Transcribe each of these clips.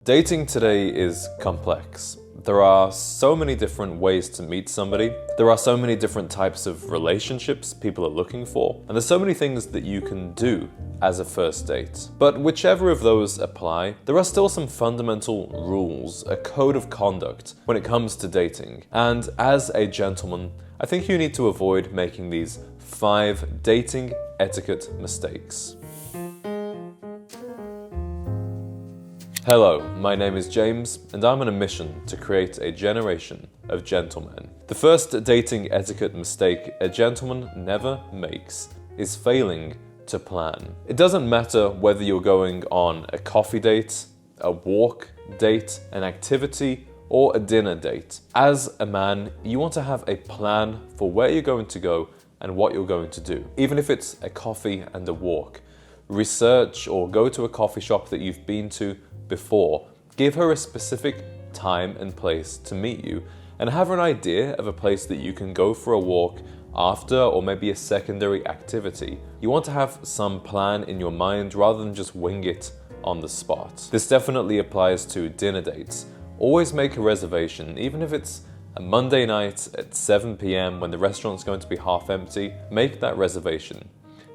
Dating today is complex. There are so many different ways to meet somebody. There are so many different types of relationships people are looking for. And there's so many things that you can do as a first date. But whichever of those apply, there are still some fundamental rules, a code of conduct when it comes to dating. And as a gentleman, I think you need to avoid making these 5 dating etiquette mistakes. Hello, my name is James, and I'm on a mission to create a generation of gentlemen. The first dating etiquette mistake a gentleman never makes is failing to plan. It doesn't matter whether you're going on a coffee date, a walk date, an activity, or a dinner date. As a man, you want to have a plan for where you're going to go and what you're going to do. Even if it's a coffee and a walk, research or go to a coffee shop that you've been to before. Give her a specific time and place to meet you, and have an idea of a place that you can go for a walk after, or maybe a secondary activity. You want to have some plan in your mind rather than just wing it on the spot. This definitely applies to dinner dates. Always make a reservation, even if it's a Monday night at 7 p.m. when the restaurant's going to be half empty. Make that reservation.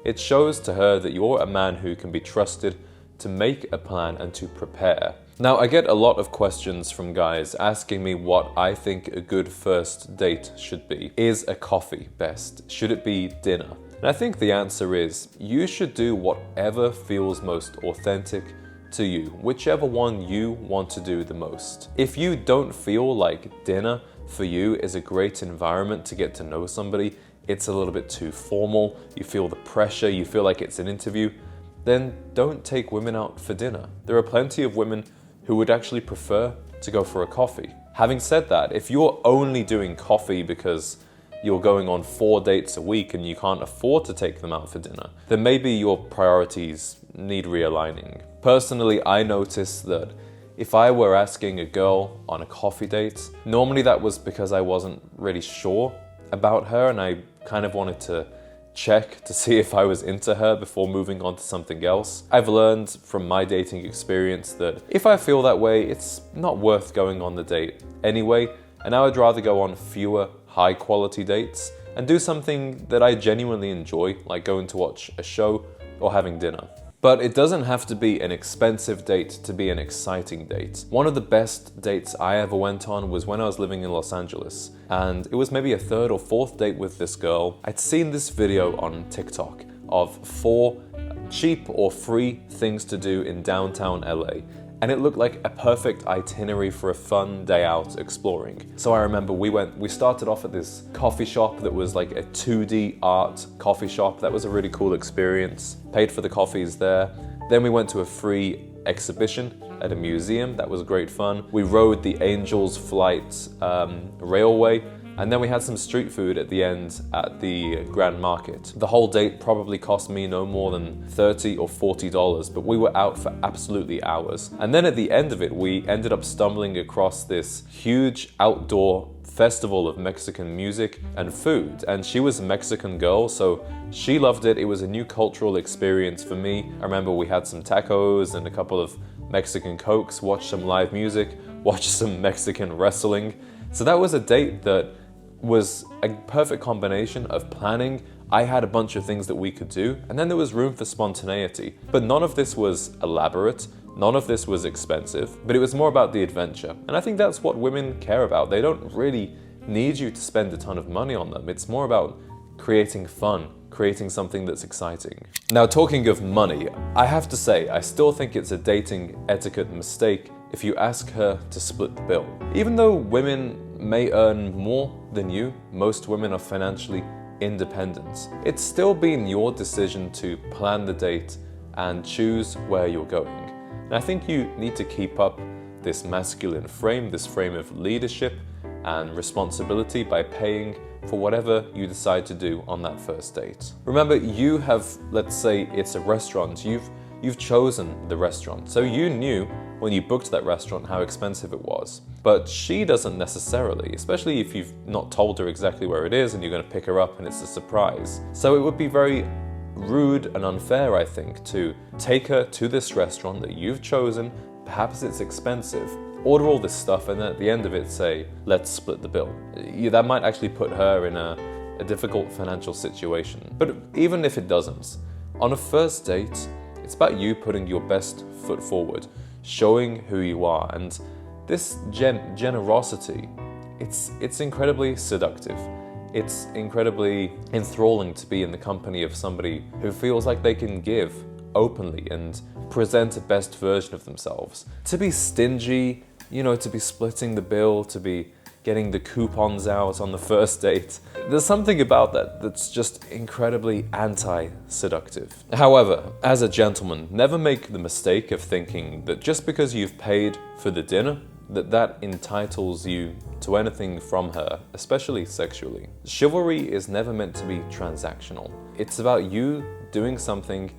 It shows to her that you're a man who can be trusted to make a plan and to prepare. Now, I get a lot of questions from guys asking me what I think a good first date should be. Is a coffee best? Should it be dinner? And I think the answer is, you should do whatever feels most authentic to you, whichever one you want to do the most. If you don't feel like dinner for you is a great environment to get to know somebody, it's a little bit too formal, you feel the pressure, you feel like it's an interview, then don't take women out for dinner. There are plenty of women who would actually prefer to go for a coffee. Having said that, if you're only doing coffee because you're going on 4 dates a week and you can't afford to take them out for dinner, then maybe your priorities need realigning. Personally, I noticed that if I were asking a girl on a coffee date, normally that was because I wasn't really sure about her and I kind of wanted to check to see if I was into her before moving on to something else. I've learned from my dating experience that if I feel that way, it's not worth going on the date anyway, and I would rather go on fewer high quality dates and do something that I genuinely enjoy, like going to watch a show or having dinner. But it doesn't have to be an expensive date to be an exciting date. One of the best dates I ever went on was when I was living in Los Angeles, and it was maybe a 3rd or 4th date with this girl. I'd seen this video on TikTok of 4 cheap or free things to do in downtown LA, and it looked like a perfect itinerary for a fun day out exploring. So I remember we started off at this coffee shop that was like a 2D art coffee shop. That was a really cool experience. Paid for the coffees there. Then we went to a free exhibition at a museum. That was great fun. We rode the Angels Flight railway, and then we had some street food at the end at the Grand Market. The whole date probably cost me no more than $30 or $40, but we were out for absolutely hours. And then at the end of it, we ended up stumbling across this huge outdoor festival of Mexican music and food. And she was a Mexican girl, so she loved it. It was a new cultural experience for me. I remember we had some tacos and a couple of Mexican Cokes, watched some live music, watched some Mexican wrestling. So that was a date that was a perfect combination of planning. I had a bunch of things that we could do, and then there was room for spontaneity. But none of this was elaborate, none of this was expensive, but it was more about the adventure. And I think that's what women care about. They don't really need you to spend a ton of money on them. It's more about creating fun, creating something that's exciting. Now, talking of money, I have to say, I still think it's a dating etiquette mistake if you ask her to split the bill. Even though women may earn more than you, most women are financially independent. It's still been your decision to plan the date and choose where you're going. And I think you need to keep up this masculine frame, this frame of leadership and responsibility by paying for whatever you decide to do on that first date. Remember, you have, let's say it's a restaurant, you've chosen the restaurant, so you knew when you booked that restaurant how expensive it was. But she doesn't necessarily, especially if you've not told her exactly where it is and you're going to pick her up and it's a surprise. So it would be very rude and unfair, I think, to take her to this restaurant that you've chosen, perhaps it's expensive. Order all this stuff and then at the end of it say, let's split the bill. That might actually put her in a difficult financial situation. But even if it doesn't, on a first date, it's about you putting your best foot forward, showing who you are, and this generosity, it's incredibly seductive. It's incredibly enthralling to be in the company of somebody who feels like they can give openly and present a best version of themselves. To be stingy, to be splitting the bill, to be getting the coupons out on the first date, there's something about that that's just incredibly anti-seductive. However, as a gentleman, never make the mistake of thinking that just because you've paid for the dinner, that entitles you to anything from her, especially sexually. Chivalry is never meant to be transactional. It's about you doing something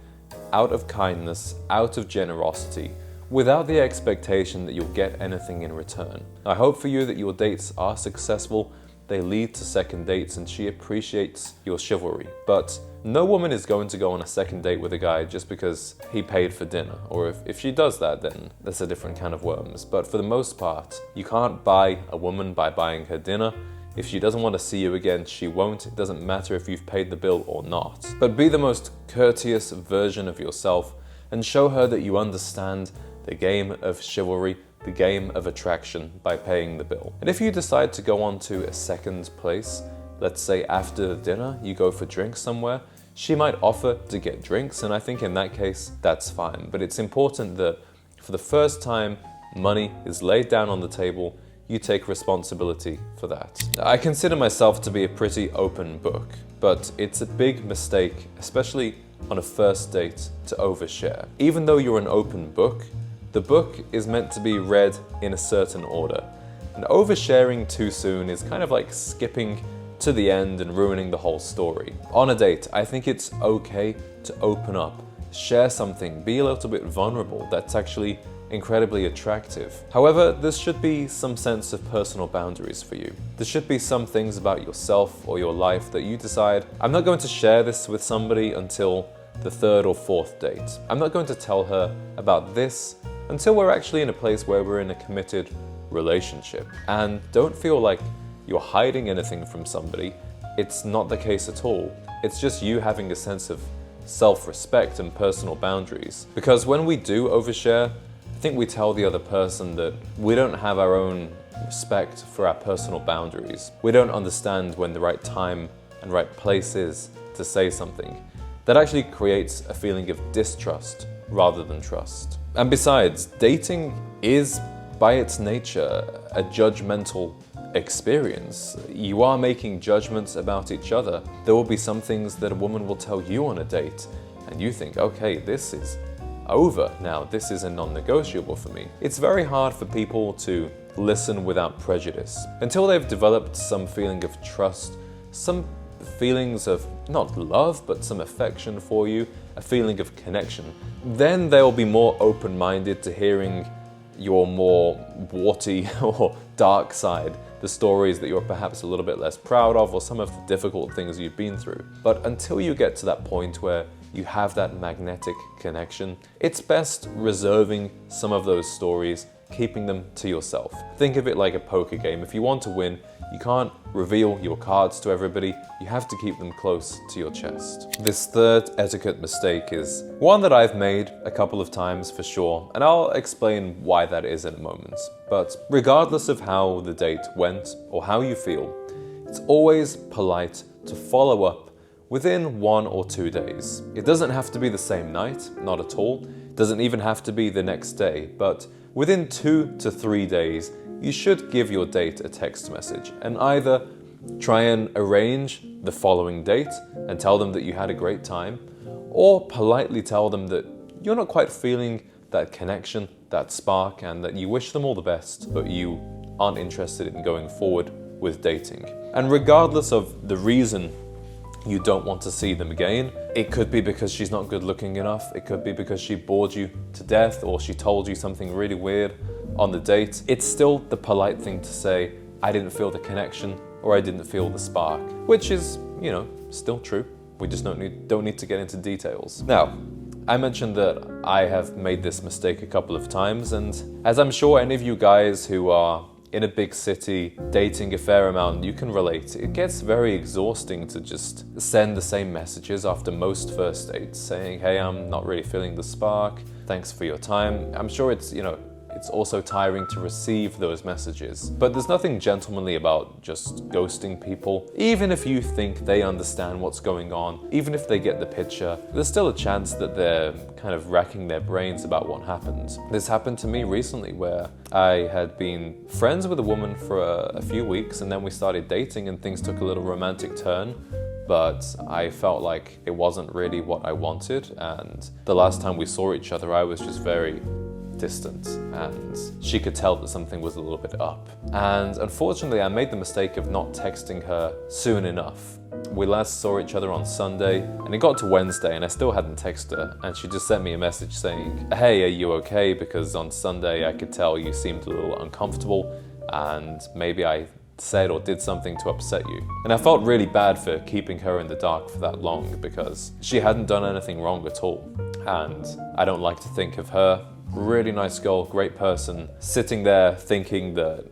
out of kindness, out of generosity, without the expectation that you'll get anything in return. I hope for you that your dates are successful, they lead to second dates, and she appreciates your chivalry. But no woman is going to go on a second date with a guy just because he paid for dinner. Or if she does that, then that's a different can of worms. But for the most part, you can't buy a woman by buying her dinner. If she doesn't want to see you again, she won't. It doesn't matter if you've paid the bill or not. But be the most courteous version of yourself and show her that you understand the game of chivalry, the game of attraction, by paying the bill. And if you decide to go on to a second place, let's say after dinner you go for drinks somewhere, she might offer to get drinks, and I think in that case that's fine. But it's important that for the first time money is laid down on the table, you take responsibility for that. I consider myself to be a pretty open book, but it's a big mistake, especially on a first date, to overshare. Even though you're an open book, the book is meant to be read in a certain order. And oversharing too soon is kind of like skipping to the end and ruining the whole story. On a date, I think it's okay to open up, share something, be a little bit vulnerable that's actually incredibly attractive. However, there should be some sense of personal boundaries for you. There should be some things about yourself or your life that you decide, I'm not going to share this with somebody until the third or fourth date. I'm not going to tell her about this until we're actually in a place where we're in a committed relationship. And don't feel like you're hiding anything from somebody. It's not the case at all. It's just you having a sense of self-respect and personal boundaries. Because when we do overshare, I think we tell the other person that we don't have our own respect for our personal boundaries. We don't understand when the right time and right place is to say something. That actually creates a feeling of distrust rather than trust. And besides, dating is by its nature a judgmental experience. You are making judgments about each other. There will be some things that a woman will tell you on a date and you think, okay, this is over now, this is a non-negotiable for me. It's very hard for people to listen without prejudice until they've developed some feeling of trust, some feelings of not love but some affection for you, a feeling of connection. Then they'll be more open-minded to hearing your more warty or dark side, the stories that you're perhaps a little bit less proud of, or some of the difficult things you've been through. But until you get to that point where you have that magnetic connection, it's best reserving some of those stories, keeping them to yourself. Think of it like a poker game. If you want to win, you can't reveal your cards to everybody. You have to keep them close to your chest. This third etiquette mistake is one that I've made a couple of times for sure, and I'll explain why that is in a moment. But regardless of how the date went or how you feel, it's always polite to follow up within 1 or 2 days. It doesn't have to be the same night, not at all. It doesn't even have to be the next day, but within 2 to 3 days, you should give your date a text message and either try and arrange the following date and tell them that you had a great time, or politely tell them that you're not quite feeling that connection, that spark, and that you wish them all the best, but you aren't interested in going forward with dating. And regardless of the reason you don't want to see them again, it could be because she's not good looking enough, it could be because she bored you to death, or she told you something really weird on the date. It's still the polite thing to say, I didn't feel the connection, or I didn't feel the spark, which is, still true. We just don't need to get into details. Now, I mentioned that I have made this mistake a couple of times, and as I'm sure any of you guys who are in a big city dating a fair amount, you can relate. It gets very exhausting to just send the same messages after most first dates saying, hey, I'm not really feeling the spark, thanks for your time. I'm sure it's, it's also tiring to receive those messages. But there's nothing gentlemanly about just ghosting people. Even if you think they understand what's going on, even if they get the picture, there's still a chance that they're kind of racking their brains about what happened. This happened to me recently where I had been friends with a woman for a few weeks, and then we started dating and things took a little romantic turn. But I felt like it wasn't really what I wanted, and the last time we saw each other I was just very distant, and she could tell that something was a little bit up. And unfortunately I made the mistake of not texting her soon enough. We last saw each other on Sunday, and it got to Wednesday and I still hadn't texted her, and she just sent me a message saying, hey, are you okay? Because on Sunday I could tell you seemed a little uncomfortable and maybe I said or did something to upset you. And I felt really bad for keeping her in the dark for that long because she hadn't done anything wrong at all. And I don't like to think of her, really nice girl, great person, sitting there thinking that,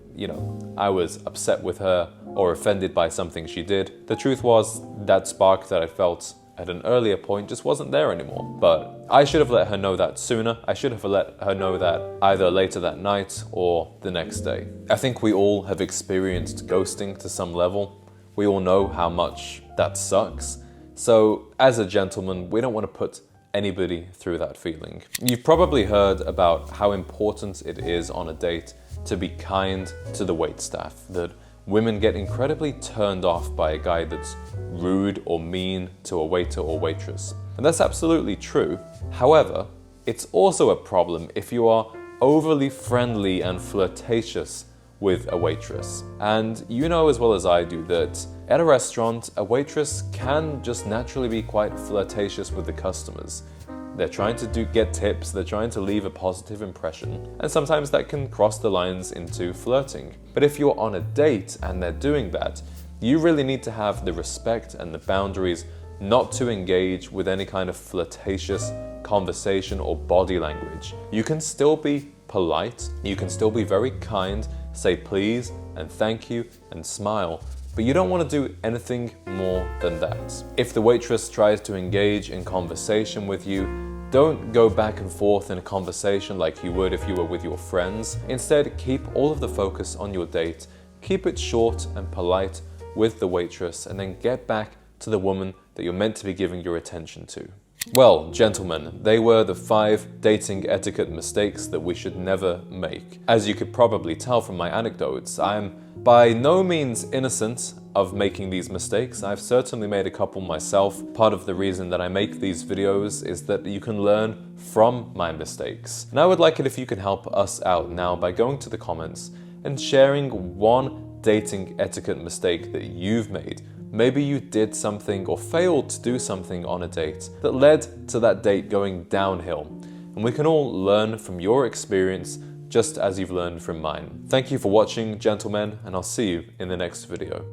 I was upset with her or offended by something she did. The truth was that spark that I felt at an earlier point just wasn't there anymore. But I should have let her know that sooner. I should have let her know that either later that night or the next day. I think we all have experienced ghosting to some level. We all know how much that sucks. So as a gentleman, we don't want to put anybody through that feeling. You've probably heard about how important it is on a date to be kind to the waitstaff, that women get incredibly turned off by a guy that's rude or mean to a waiter or waitress. And that's absolutely true. However, it's also a problem if you are overly friendly and flirtatious with a waitress. And you know as well as I do that at a restaurant, a waitress can just naturally be quite flirtatious with the customers. They're trying to get tips, they're trying to leave a positive impression, and sometimes that can cross the lines into flirting. But if you're on a date and they're doing that, you really need to have the respect and the boundaries not to engage with any kind of flirtatious conversation or body language. You can still be polite, you can still be very kind, say please and thank you and smile, but you don't want to do anything more than that. If the waitress tries to engage in conversation with you, don't go back and forth in a conversation like you would if you were with your friends. Instead, keep all of the focus on your date, keep it short and polite with the waitress, and then get back to the woman that you're meant to be giving your attention to. Well, gentlemen, they were the 5 dating etiquette mistakes that we should never make. As you could probably tell from my anecdotes, I'm by no means innocent of making these mistakes. I've certainly made a couple myself. Part of the reason that I make these videos is that you can learn from my mistakes. And I would like it if you can help us out now by going to the comments and sharing one dating etiquette mistake that you've made. Maybe you did something or failed to do something on a date that led to that date going downhill. And we can all learn from your experience just as you've learned from mine. Thank you for watching, gentlemen, and I'll see you in the next video.